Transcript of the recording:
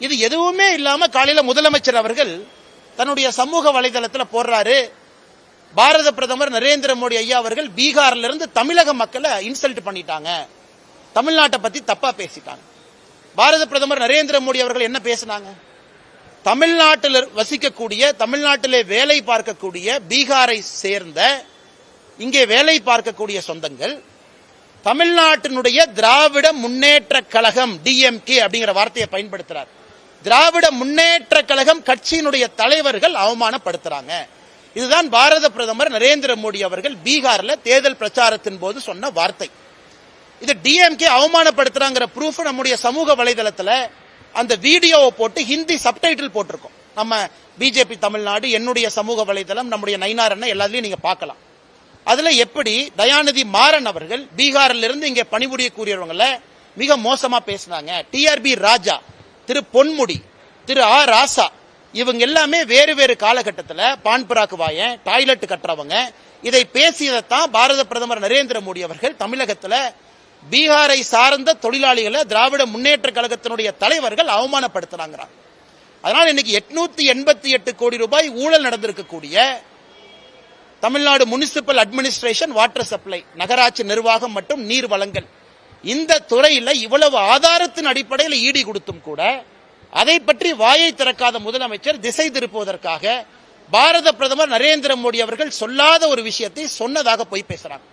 இது எதுவுமே இல்லாம காலையில முதலமைச்சர் அவர்கள் தன்னுடைய சமூக வலைதளத்தில் போடுறாரு, பாரத பிரதமர் நரேந்திர மோடி ஐயா அவர்கள் பீகார்ல இருந்து தமிழக மக்களை இன்சல்ட் பண்ணிட்டாங்க, தமிழ்நாட்டை பத்தி தப்பா பேசிட்டாங்க. பாரத பிரதமர் நரேந்திர மோடி அவர்கள் என்ன பேசினாங்க? தமிழ்நாட்டில் வசிக்கக்கூடிய, தமிழ்நாட்டிலே வேலை பார்க்கக்கூடிய பீகாரை சேர்ந்த இங்கே வேலை பார்க்கக்கூடிய சொந்தங்கள் தமிழ்நாட்டினுடைய திராவிட முன்னேற்ற கழகம் டிஎம்கே அப்படிங்கிற வார்த்தையை பயன்படுத்துறார். திராவிட முன்னேற்ற கழகம் கட்சியினுடைய தலைவர்கள் அவமானப்படுத்துறாங்க. இதுதான் பாரத பிரதமர் நரேந்திர மோடி அவர்கள் பீகார்ல தேர்தல் பிரச்சாரத்தின் போது சொன்ன வார்த்தை. இது டிஎம்கே அவமானப்படுத்துறாங்கிற ப்ரூஃப் நம்முடைய சமூக வலைதளத்தில் அந்த வீடியோவை போட்டு ஹிந்தி சப்டைட்டில் போட்டிருக்கோம். நம்ம பிஜேபி தமிழ்நாடு, என்னுடைய சமூக வலைதளம், நம்முடைய நயினார் அண்ணன் எல்லாத்துலயும் நீங்க பார்க்கலாம். அதுல எப்படி தயாநிதி மாறன் அவர்கள் பீகாரில் இருந்து இங்கே பணிபுரியக்கூடியவங்களை மிக மோசமா பேசினாங்க. டிஆர்பி ராஜா, திரு பொன்முடி, திரு ஆ ராசா, இவங்க எல்லாமே வேறு வேறு காலகட்டத்தில் பான்புராக்கு வாயன், டாய்லெட் கட்டுறவங்க. இதை பேசியதைத்தான் பாரத பிரதமர் நரேந்திர மோடி அவர்கள் தமிழகத்தில் பீகாரை சார்ந்த தொழிலாளிகளை திராவிட முன்னேற்ற கழகத்தினுடைய தலைவர்கள் அவமானப்படுத்துறாங்க. அதனால் இன்னைக்கு 888 கோடி ரூபாய் ஊழல் நடந்திருக்கக்கூடிய Tamil Nadu municipal administration, water supply, நகராட்சி நிர்வாகம் மற்றும் நீர் வழங்கல், இந்த துறையில இவ்வளவு ஆதாரத்தின் அடிப்படையில் ஈடி கொடுத்தும் கூட அதை பற்றி வாயை திறக்காத முதலமைச்சர் திசை திருப்புவதற்காக பாரத பிரதமர் நரேந்திர மோடி அவர்கள் சொல்லாத ஒரு விஷயத்தை சொன்னதாக போய் பேசுறாங்க.